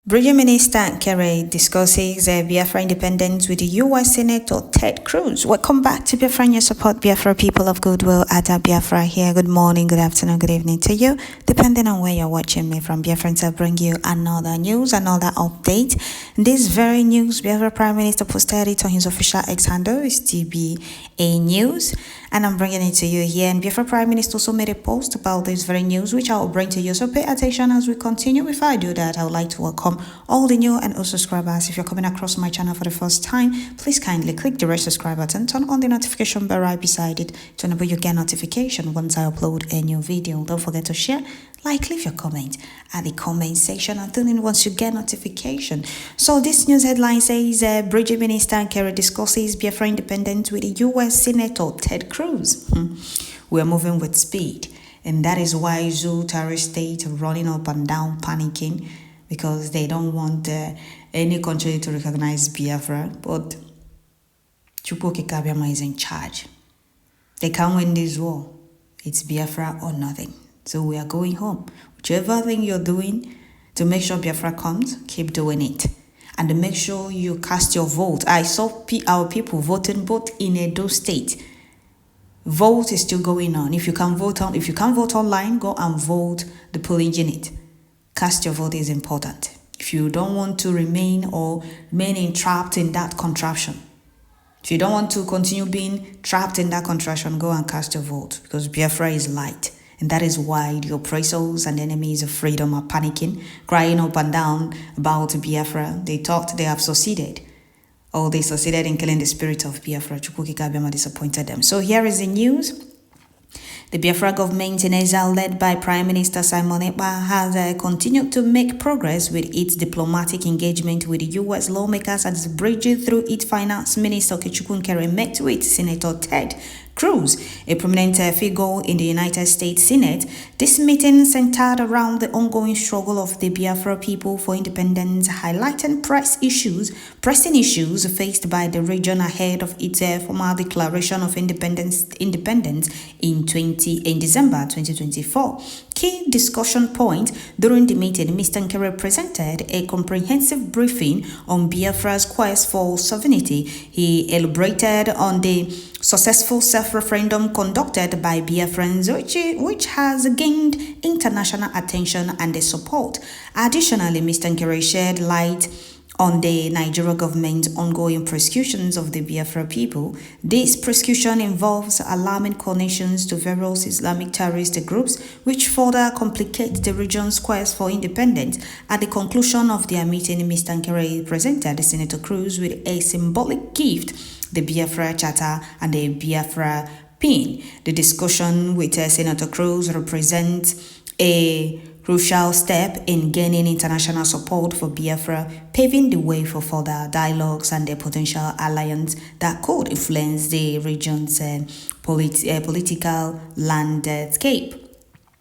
British Minister Kean discusses Biafra independence with the U.S. Senator Ted Cruz. Welcome back to Biafra News Support Biafra people of goodwill at Biafra here. Good morning, good afternoon, good evening to you, depending on where you're watching me from. Biafra to bring you another news, another update. This very news, Biafra Prime Minister posted it on his official X handle, is TBA News, and I'm bringing it to you here. And Biafra Prime Minister also made a post about this very news, which I will bring to you. So pay attention as we continue. Before I do that, I would like to welcome all the new and old subscribers. If you're coming across my channel for the first time, please kindly click the red subscribe button, turn on the notification bell right beside it to enable you get notification once I upload a new video. Don't forget to share, like, leave your comment at the comment section and tune in once you get notification. So this news headline says British Minister Kean discusses Biafra independence with the U.S. Senator Ted Cruz. We're moving with speed, and that is why Zoo terrorist state running up and down panicking, because they don't want any country to recognize Biafra. But Chukwuka Kabiama is in charge. They can't win this war. It's Biafra or nothing. So we are going home. Whichever thing you're doing to make sure Biafra comes, keep doing it. And to make sure you cast your vote. I saw our people voting both in Edo State. Vote is still going on. If you can't vote online, go and vote the polling unit. Cast your vote is important. If you don't want to remain entrapped in that contraption, if you don't want to continue being trapped in that contraption, go and cast your vote, because Biafra is light. And that is why the oppressors and enemies of freedom are panicking, crying up and down about Biafra. They thought they have succeeded. Oh, they succeeded in killing the spirit of Biafra. Chukwuka Kabiama disappointed them. So here is the news. The Biafra government in exile, led by Prime Minister Simon Ekpa, has continued to make progress with its diplomatic engagement with the U.S. lawmakers as it bridges through its Finance Minister Kean met with Senator Ted Cruz, a prominent figure in the United States Senate. This meeting centered around the ongoing struggle of the Biafra people for independence, highlighting pressing issues faced by the region ahead of its formal declaration of independence in December 2024. Key discussion point during the meeting, Mr. Kean presented a comprehensive briefing on Biafra's quest for sovereignty. He elaborated on the successful self-referendum conducted by Biafrans, which has gained international attention and support. Additionally, Mr. Kean shed light on the Nigeria government's ongoing persecutions of the Biafra people. This persecution involves alarming connections to various Islamic terrorist groups, which further complicate the region's quest for independence. At the conclusion of their meeting, Mr. Kean presented Senator Cruz with a symbolic gift, the Biafra Charter and the Biafra pin. The discussion with Senator Cruz represents a crucial step in gaining international support for Biafra, paving the way for further dialogues and a potential alliance that could influence the region's political landscape.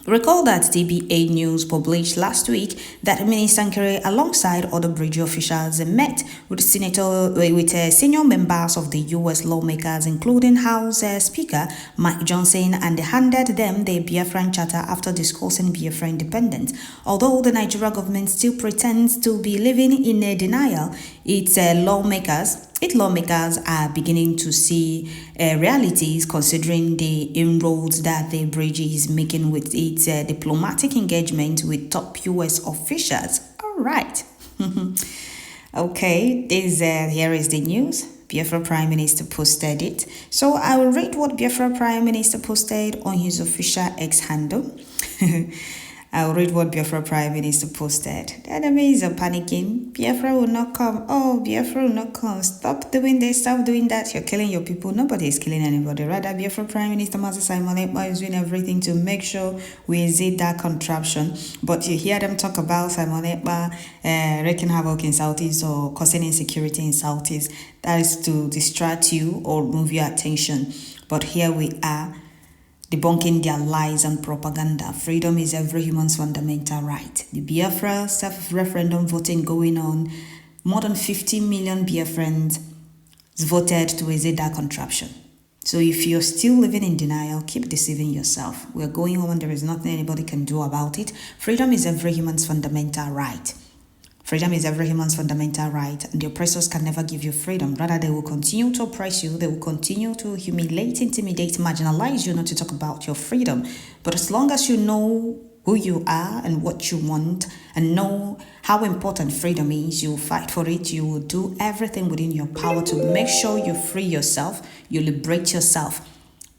Recall that TBA News published last week that Minister Kean, alongside other British officials, met with senior members of the U.S. lawmakers, including House Speaker Mike Johnson, and handed them the Biafran Charter after discussing Biafra independence. Although the Nigeria government still pretends to be living in a denial, its lawmakers are beginning to see realities, considering the inroads that the bridge is making with its diplomatic engagement with top U.S. officials. All right. Okay, here is the news. Biafra Prime Minister posted it. So I will read what Biafra Prime Minister posted on his official X handle. I'll read what Biafra Prime Minister posted. The enemies are panicking. Biafra will not come. Oh, Biafra will not come. Stop doing this, stop doing that. You're killing your people. Nobody is killing anybody. Rather, Biafra Prime Minister Master Simon Ekpa is doing everything to make sure we exit that contraption. But you hear them talk about Simon Ekpa wreaking havoc in Southeast or causing insecurity in Southeast. That is to distract you or move your attention. But here we are, debunking their lies and propaganda. Freedom is every human's fundamental right. The Biafra self-referendum voting going on, more than 50 million Biafrans voted to exit that contraption. So if you're still living in denial, keep deceiving yourself. We're going home and there is nothing anybody can do about it. Freedom is every human's fundamental right. Freedom is every human's fundamental right, and the oppressors can never give you freedom. Rather, they will continue to oppress you, they will continue to humiliate, intimidate, marginalize you, not to talk about your freedom. But as long as you know who you are and what you want, and know how important freedom is, you will fight for it. You will do everything within your power to make sure you free yourself, you liberate yourself,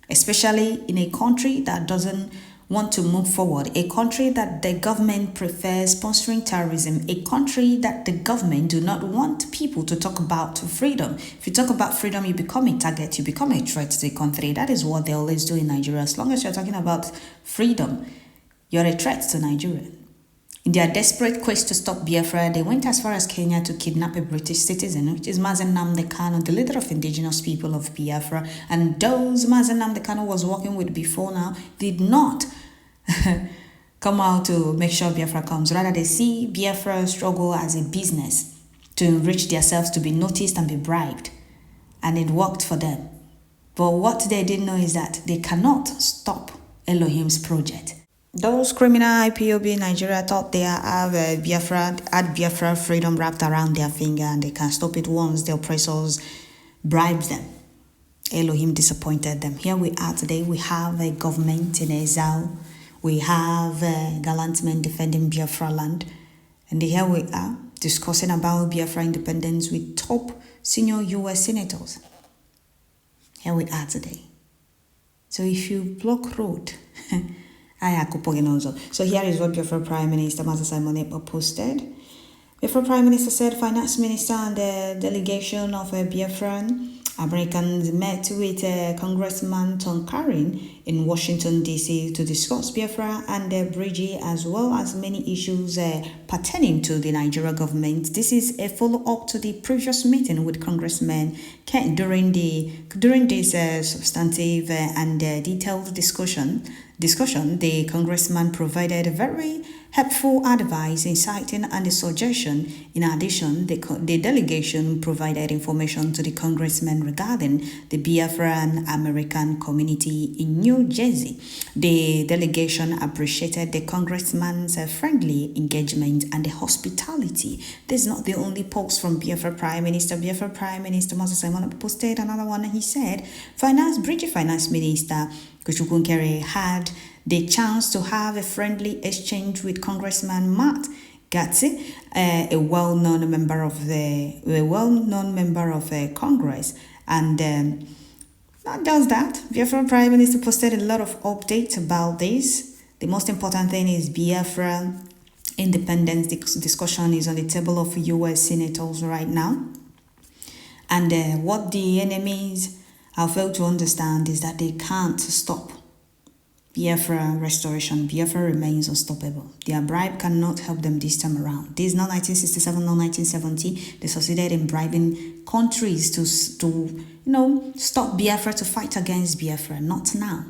especially in a country that doesn't want to move forward, a country that the government prefers sponsoring terrorism, a country that the government do not want people to talk about freedom. If you talk about freedom, you become a target, you become a threat to the country. That is what they always do in Nigeria. As long as you're talking about freedom, you're a threat to Nigeria. In their desperate quest to stop Biafra, they went as far as Kenya to kidnap a British citizen, which is Mazen Nnamdi Kanu, the leader of indigenous people of Biafra. And those Mazen Nnamdi Kanu was working with before now did not come out to make sure Biafra comes. Rather, they see Biafra struggle as a business to enrich themselves, to be noticed and be bribed. And it worked for them. But what they didn't know is that they cannot stop Elohim's project. Those criminal IPOB in Nigeria thought they have Biafra freedom wrapped around their finger and they can stop it once the oppressors bribe them. Elohim disappointed them. Here we are today. We have a government in exile. We have gallant men defending Biafra land. And here we are discussing about Biafra independence with top senior US senators. Here we are today. So if you block road, so here is what Biafra Prime Minister Master Simon Ekpa posted. Biafra Prime Minister said Finance Minister and the delegation of Biafran Americans met with Congressman Kean in Washington, D.C. to discuss Biafra and Bridgie, as well as many issues pertaining to the Nigeria government. This is a follow-up to the previous meeting with Congressman Kean. During this substantive and detailed discussion, the congressman provided very helpful advice, inciting and a suggestion. In addition, the delegation provided information to the congressman regarding the Biafran American community in New Jersey. The delegation appreciated the congressman's friendly engagement and the hospitality. This is not the only post from Biafra Prime Minister. Biafra Prime Minister Moses Simon posted another one. He said, Bridgie Finance Minister Kuchukunkere had the chance to have a friendly exchange with Congressman Matt Gaetz, a well-known member of Congress, and not just that. Biafra Prime Minister posted a lot of updates about this. The most important thing is Biafra independence discussion is on the table of U.S. senators right now, and what the enemies have failed to understand is that they can't stop Biafra restoration. Biafra remains unstoppable. Their bribe cannot help them this time around. This is not 1967, not 1970. They succeeded in bribing countries to stop Biafra, to fight against Biafra. Not now.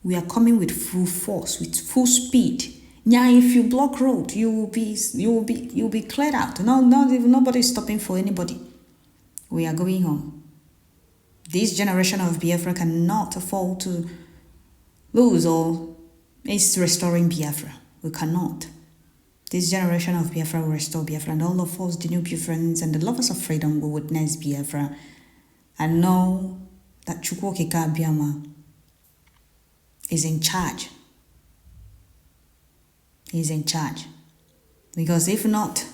We are coming with full force, with full speed. Yeah, if you block road, you'll be cleared out. Nobody is stopping for anybody. We are going home. This generation of Biafra cannot afford to lose or is restoring Biafra. We cannot. This generation of Biafra will restore Biafra, and all of us, the new Biafrans and the lovers of freedom, will witness Biafra and know that Chukwuokike Abiama is in charge. He's in charge. Because if not,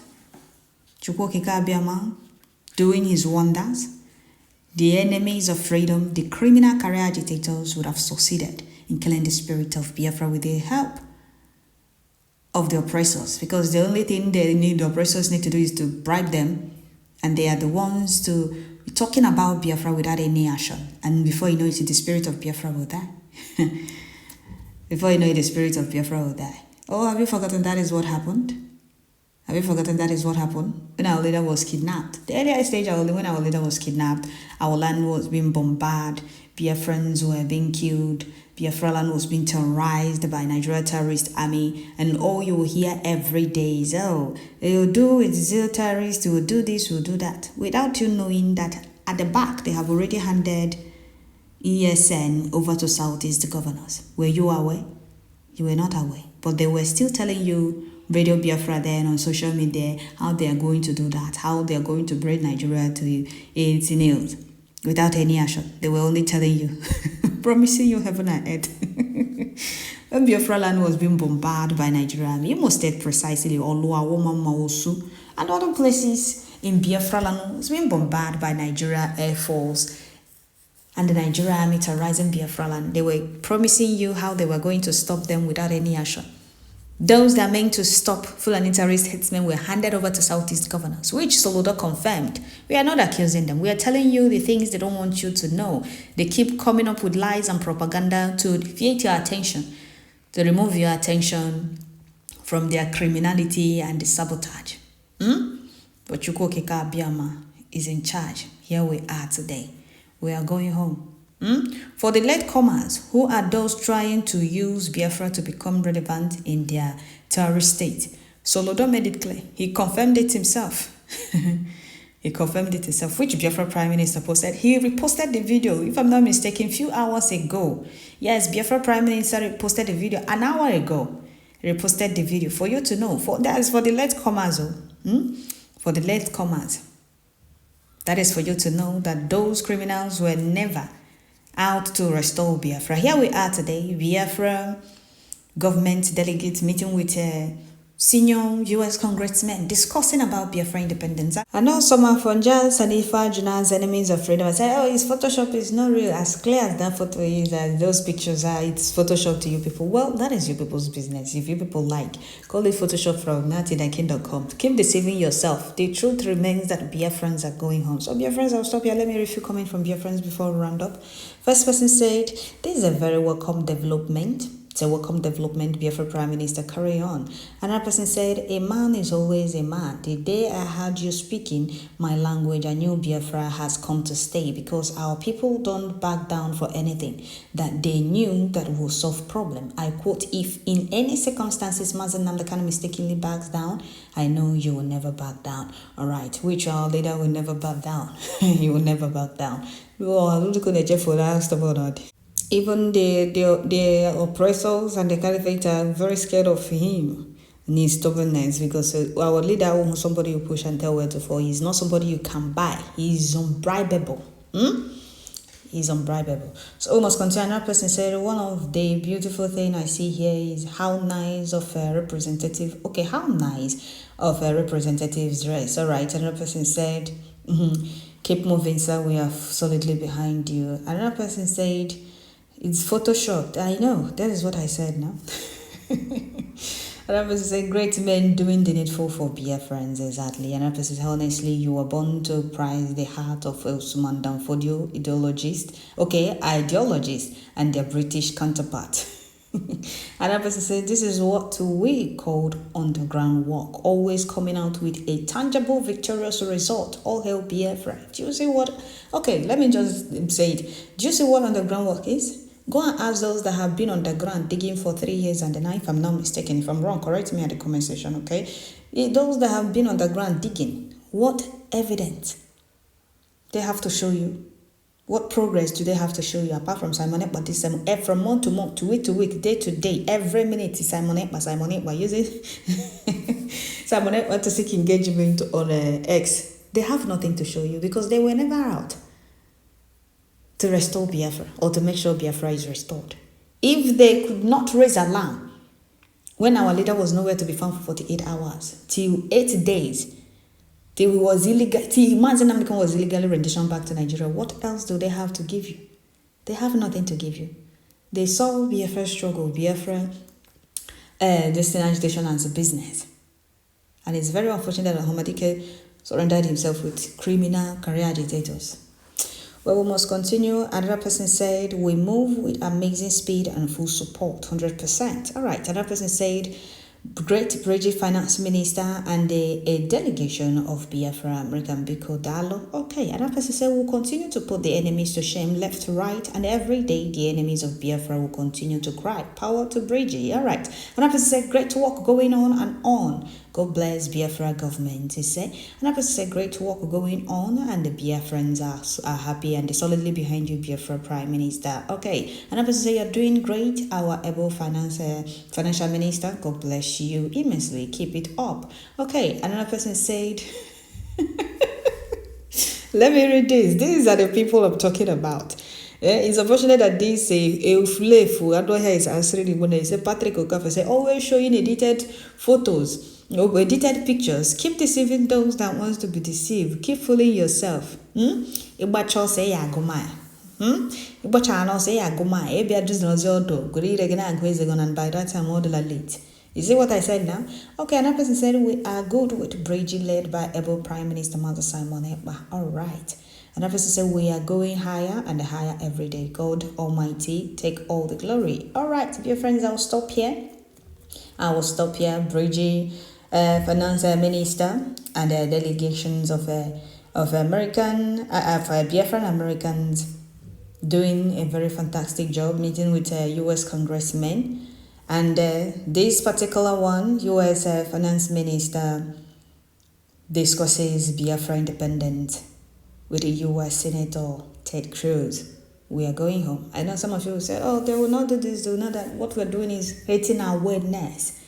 Chukwuokike Abiama doing his wonders, the enemies of freedom, the criminal career agitators, would have succeeded in killing the spirit of Biafra with the help of the oppressors. Because the only thing the oppressors need to do is to bribe them, and they are the ones to be talking about Biafra without any action. And before you know it, the spirit of Biafra will die. Before you know it, the spirit of Biafra will die. Oh, have you forgotten that is what happened? Have you forgotten that is what happened when our leader was kidnapped? The earlier stage, when our leader was kidnapped, our land was being bombarded, Biafrans were being killed, Biafra land was being terrorized by Nigeria terrorist army, and all you will hear every day is, oh, they will do it, zeal terrorists, will do this, will do that, without you knowing that at the back they have already handed ESN over to Southeast governors. Were you aware? You were not aware. But they were still telling you, Radio Biafra then on social media, how they are going to do that, how they are going to bring Nigeria to 18 years without any action. They were only telling you, promising you heaven and earth. When Biafra land was being bombarded by Nigeria, Imo State precisely, Olua, Maosu, and other places in Biafra land was being bombarded by Nigeria Air Force and the Nigeria Army terrorizing Biafra land. They were promising you how they were going to stop them without any action. Those that meant to stop Fulani terrorist headsmen were handed over to Southeast governors, which Soludo confirmed. We are not accusing them. We are telling you the things they don't want you to know. They keep coming up with lies and propaganda to deviate your attention, to remove your attention from their criminality and the sabotage. But Chukwokeka Abiyama is in charge. Here we are today. We are going home. For the latecomers, who are those trying to use Biafra to become relevant in their terrorist state, Soludo made it clear. He confirmed it himself. He confirmed it himself, which Biafra Prime Minister posted. He reposted the video, if I'm not mistaken, a few hours ago. Yes, Biafra Prime Minister posted the video an hour ago. He reposted the video for you to know. That is for the latecomers. For the latecomers. That is for you to know that those criminals were never out to restore Biafra. Here we are today, Biafra government delegates meeting with senior U.S. congressmen discussing about Biafra independence. I know some of Fonja, Sanifa, Juna's enemies of freedom say, oh, his Photoshop is not real. As clear as that photo is, as those pictures are, it's Photoshop to you people. Well, that is you people's business. If you people like, call it Photoshop from natinakin.com. Keep deceiving yourself. The truth remains that Biafrans are going home. So Biafrans, I'll stop here. Let me read a few comments from Biafrans before we round up. First person said, this is a very welcome development. It's a welcome development, Biafra Prime Minister, carry on. Another person said, a man is always a man. The day I heard you speaking my language, I knew Biafra has come to stay because our people don't back down for anything that they knew that will solve problem. I quote, if in any circumstances Mazen Namdekan mistakenly backs down, I know you will never back down. All right, which our leader will never back down. He will never back down. Even the oppressors and the caliphate are very scared of him and his stubbornness because our leader is somebody you push and tell where to fall. He's not somebody you can buy. He's unbribable. He's unbribable. So we must continue. Another person said, one of the beautiful things I see here is how nice of a representative. Okay, how nice of a representative's dress. All right. Another person said, keep moving, sir. We are solidly behind you. Another person said, it's photoshopped. I know. That is what I said now. Another person said, great men doing the needful for Biafrans. Exactly. Another person said, honestly, you were born to prize the heart of Usman Danfodio, ideologist. Okay, ideologist and their British counterpart. Another person said, this is what we called underground work. Always coming out with a tangible, victorious result. All hail Biafra. Do you see what? Okay, let me just say it. Do you see what underground work is? Go and ask those that have been underground digging for 3 years and a night. If I'm not mistaken, if I'm wrong, correct me at the comment section, okay? Those that have been underground digging, what evidence they have to show you? What progress do they have to show you apart from Simon Ekpa this from month to month, to week, day to day, every minute is Simon Ekpa using Simon Ekpa to seek engagement on X. They have nothing to show you because they were never out to restore Biafra or to make sure Biafra is restored. If they could not raise alarm when our leader was nowhere to be found for 48 hours, till 8 days, till Mazen Namdekan was illegally renditioned back to Nigeria, what else do they have to give you? They have nothing to give you. They saw Biafra struggle, Biafra this agitation as a business. And it's very unfortunate that Homadike surrendered himself with criminal career agitators. Well, we must continue. Another person said, we move with amazing speed and full support, 100%. All right. Another person said, great Bridget Finance Minister and a delegation of Biafra, American Biko Dalo. Okay. Another person said, we'll continue to put the enemies to shame left to right, and every day the enemies of Biafra will continue to cry. Power to Bridget. All right. Another person said, great work going on and on. God bless Biafra government. He said, and I say great work going on, and the Biafrans are happy and they're solidly behind you, Biafra Prime Minister. Okay, another person say you're doing great, our able financial minister. God bless you immensely. Keep it up. Okay, another person said. Let me read this. These are the people I'm talking about. It's unfortunate that this Euflefu, I don't hear is answering when they say Patrick Okafor say always showing edited photos, edited pictures. Keep deceiving those that wants to be deceived. Keep fooling yourself. Ibacho say ya goma. Ibacho no say ya goma. Ebi adus no zodo. Guri regina agwezegon and by that time all the late. You see what I said now? Okay, another person said we are good with Bridgie led by able Prime Minister Mother Simon Ekpa. All right. Another person said we are going higher and higher every day. God Almighty, take all the glory. All right, dear friends, I'll stop here. Bridgie, Finance Minister, and delegations of American, Biafran Americans doing a very fantastic job meeting with U.S. Congressmen. And this particular one, U.S. Finance Minister discusses Biafra independence with the U.S. Senator Ted Cruz. We are going home. I know some of you will say, oh, they will not do this, they will not that. What we're doing is hating our witness,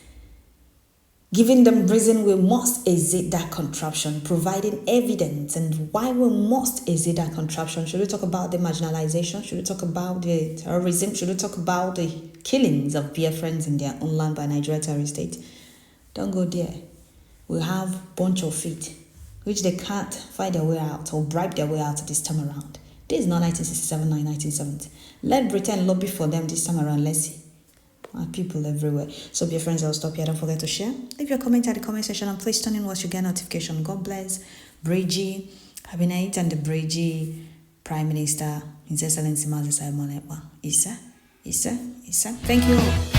giving them reason we must exit that contraption, providing evidence and why we must exit that contraption. Should we talk about the marginalization? Should we talk about the terrorism? Should we talk about the killings of Biafrans in their own land by Nigeria terrorist state? Don't go there. We have a bunch of feet which they can't find their way out or bribe their way out this time around. This is not 1967, nor 1970. Let Britain lobby for them this time around. Let's see. People everywhere. So, dear friends, I'll stop here. Don't forget to share. Leave your comment at the comment section and please turn in once you get notification. God bless Bridgie Cabinet and the Bridgie Prime Minister, His Excellency Mazi Simon Ekpa. Isa. Thank you all.